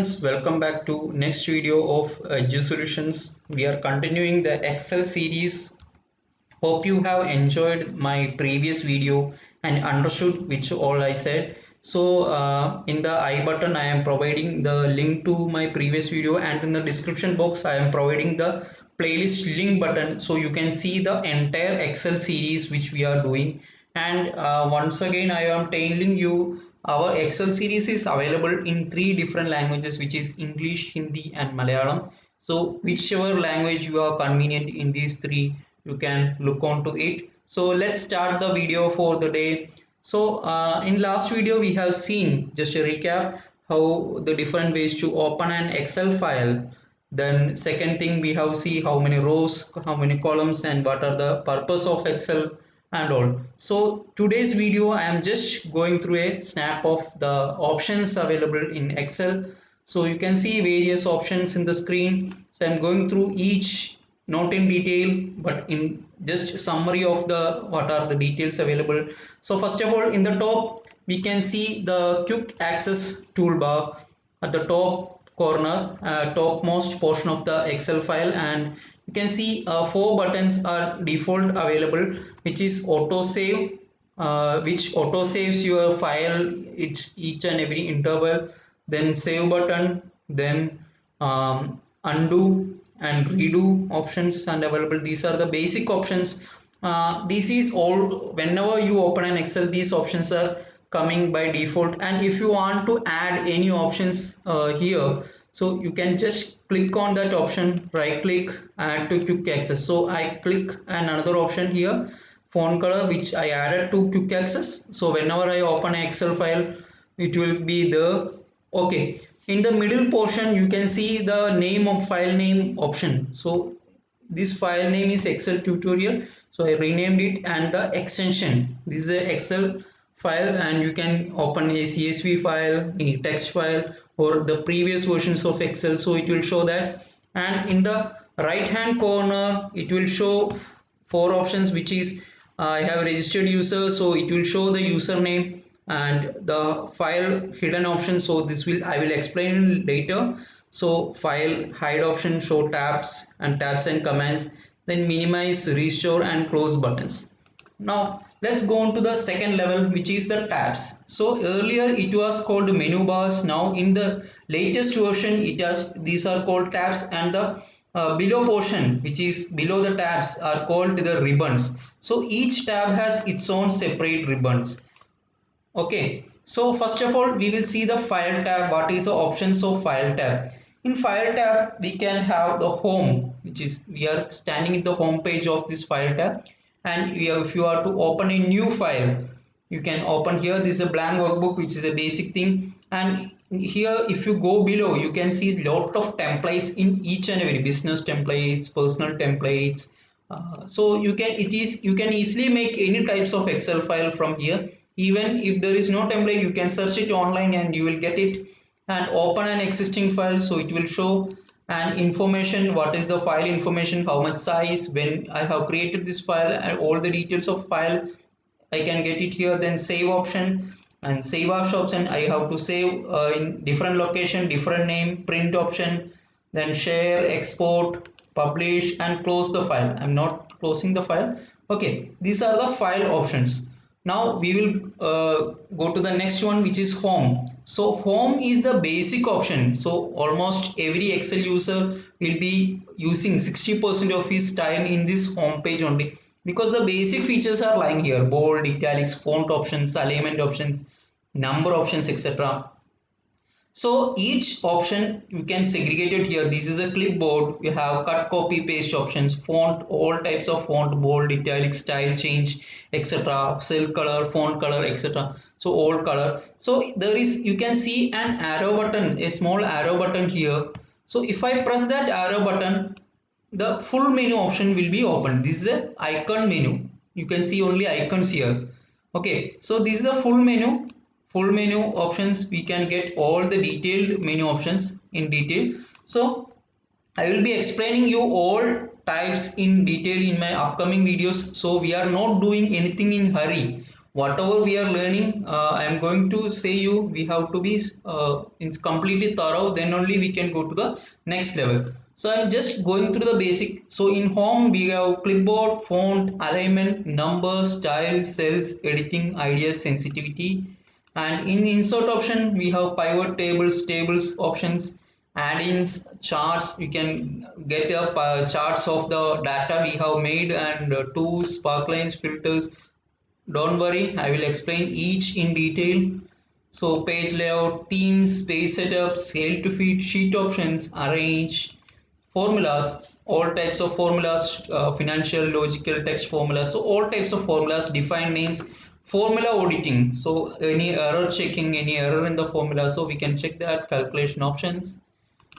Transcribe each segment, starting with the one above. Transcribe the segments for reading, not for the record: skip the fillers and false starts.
students, welcome back to next video of EDU Solutions. We are continuing the Excel series. Hope you have enjoyed my previous video and understood which all I said. So in the I button I am providing the link to my previous video, and in the description box I am providing the playlist link button so you can see the entire Excel series which we are doing. And once again I am telling you, our Excel series is available in 3 different languages, which is English, Hindi and Malayalam. So whichever language you are convenient in these three, you can look on to it. So let's start the video for the day. So in last video we have seen, just a recap, how the different ways to open an Excel file. Then second thing, we have see how many rows, how many columns, and what are the purpose of Excel and all. So today's video I am just going through a snap of the options available in Excel. So you can see various options in the screen. So I'm going through each, not in detail but in just summary of the what are the details available. So first of all, in the top we can see the quick access toolbar at the top corner, topmost portion of the Excel file, and you can see 4 buttons are default available, which is auto save, which auto saves your file each and every interval, then save button, then undo and redo options and available. These are the basic options. This is all whenever you open an Excel, these options are coming by default, and if you want to add any options here, so you can just click on that option, right click, add to quick access. So I click another option here, font color, which I added to quick access. So whenever I open an Excel file, it will be there. Okay, in the middle portion you can see the name of file name option. So this file name is Excel tutorial, so I renamed it, and the extension, this is a Excel file, and you can open a CSV file, a text file, or the previous versions of Excel, so it will show that. And in the right hand corner it will show 4 options, which is I have registered user, so it will show the username, and the file hidden option, so this will I will explain later. So file hide option, show tabs and commands, then minimize, restore and close buttons. Now let's go on to the second level, which is the tabs. So earlier it was called menu bars. Now in the latest version these are called tabs, and the below portion, which is below the tabs, are called the ribbons. So each tab has its own separate ribbons. Okay, so first of all we will see the file tab. What is the options of file tab? In file tab we can have the home, which is we are standing in the home page of this file tab, and if you are to open a new file, you can open here. This is a blank workbook, which is a basic thing, and here if you go below you can see lot of templates in each and every business templates, personal templates. So you can easily make any types of Excel file from here. Even if there is no template, you can search it online and you will get it, and open an existing file, so it will show and information, what is the file information, how much size, when I have created this file, and all the details of file I can get it here. Then save option, and save as option I have to save in different location, different name, print option, then share, export, publish and close the file. I'm not closing the file. Okay, these are the file options. Now we will go to the next one, which is home. So home is the basic option. So almost every Excel user will be using 60% of his time in this home page only, because the basic features are lying here: bold, italics, font options, alignment options, number options, etc. So each option you can segregate it here. This is a clipboard. You have cut, copy, paste options, font, all types of font, bold, italic, style change, etc. Cell color, font color, etc. So all color. So there is, you can see an arrow button, a small arrow button here. So if I press that arrow button, the full menu option will be opened. This is a icon menu. You can see only icons here. Okay, so this is the full menu. Full menu options, we can get all the detailed menu options in detail. So I will be explaining you all types in detail in my upcoming videos, so we are not doing anything in hurry. whatever we are learning, I am going to say you we have to be it's completely thorough, then only we can go to the next level. So I'm just going through the basic. So in home we have clipboard, font, alignment, number, style, cells, editing, ideas, sensitivity. And in insert option we have pivot tables, tables options, add-ins, charts. You can get up charts of the data we have made, and tools, sparklines, filters. Don't worry, I will explain each in detail. So page layout, themes, page setup, scale to fit, sheet options, arrange, formulas, all types of formulas, financial, logical, text formulas. So all types of formulas, define names, formula auditing. So any error checking, any error in the formula. So we can check that, calculation options.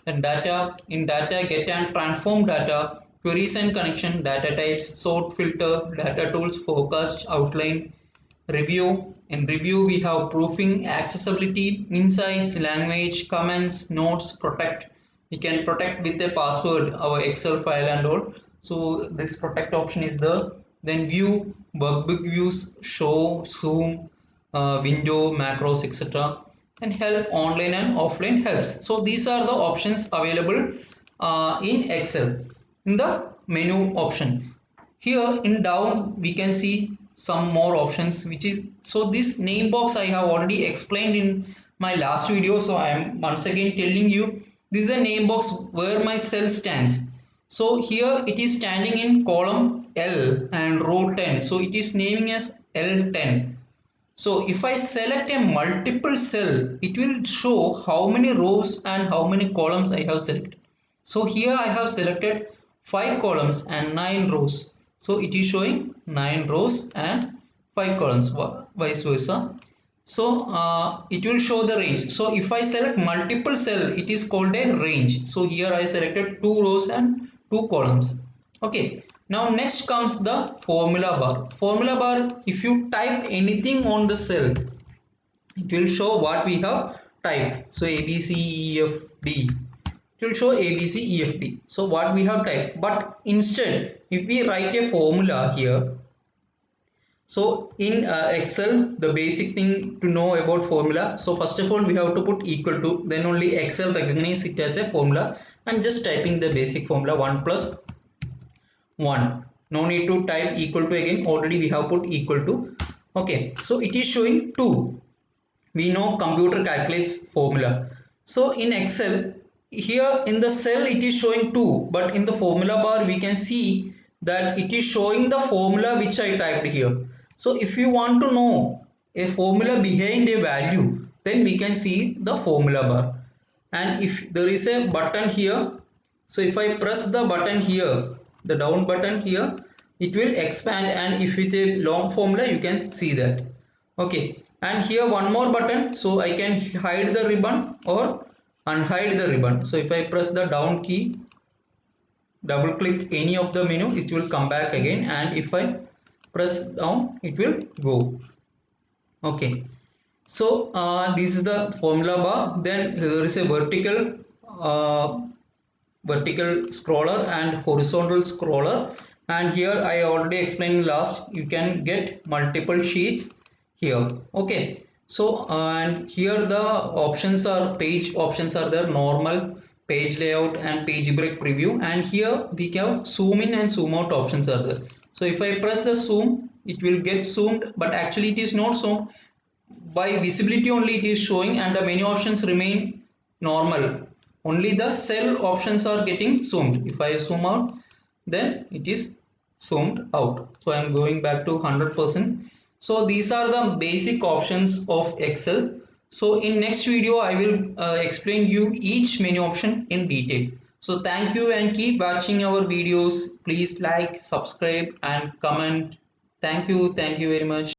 And data, in data, get and transform data, queries and connection, data types, sort, filter, data tools, forecast, outline, review. In review we have proofing, accessibility, insights, language, comments, notes, protect. We can protect with a password our Excel file and all. So this protect option is there. Then view, workbook views, show, zoom, window, macros, etc. And help, online and offline helps. So these are the options available in Excel in the menu option. Here in down we can see some more options, which is, so this name box I have already explained in my last video, so I am once again telling you this is a name box where my cell stands. So here it is standing in column L and row 10, so it is naming as L10. So if I select a multiple cell, it will show how many rows and how many columns I have selected. So here I have selected 5 columns and 9 rows. So it is showing 9 rows and 5 columns, vice versa. So it will show the range. So if I select multiple cell, it is called a range. So here I selected 2 rows and 2 columns. Okay. Now next comes the formula bar. Formula bar, if you type anything on the cell, it will show what we have typed. So A, B, C, E, F, D. It will show A, B, C, E, F, D. So what we have typed. But instead, if we write a formula here, so in Excel, the basic thing to know about formula. So first of all, we have to put equal to, then only Excel recognize it as a formula. I'm just typing the basic formula 1 plus 1. No need to type equal to again, already we have put equal to. Okay, so it is showing 2. We know computer calculates formula. So in Excel, here in the cell it is showing 2, but in the formula bar we can see that it is showing the formula which I typed here. So if you want to know a formula behind a value, then we can see the formula bar. And if there is a button here, so if I press the button here, the down button here, it will expand, and if with a long formula you can see that. Okay, and here one more button, so I can hide the ribbon or unhide the ribbon. So if I press the down key, double click any of the menu, it will come back again, and if I press down, it will go. Okay, so this is the formula bar. Then there is a uh, vertical scroller and horizontal scroller, and here I already explained last, you can get multiple sheets here. Okay, so and here the options are, page options are there, normal, page layout and page break preview, and here we have zoom in and zoom out options are there. So if I press the zoom, it will get zoomed, but actually it is not zoomed, by visibility only it is showing, and the menu options remain normal, only the cell options are getting zoomed. If I zoom out, then it is zoomed out. So I am going back to 100%. So these are the basic options of Excel. So in next video I will explain you each menu option in detail. So thank you and keep watching our videos. Please like, subscribe and comment. Thank you very much.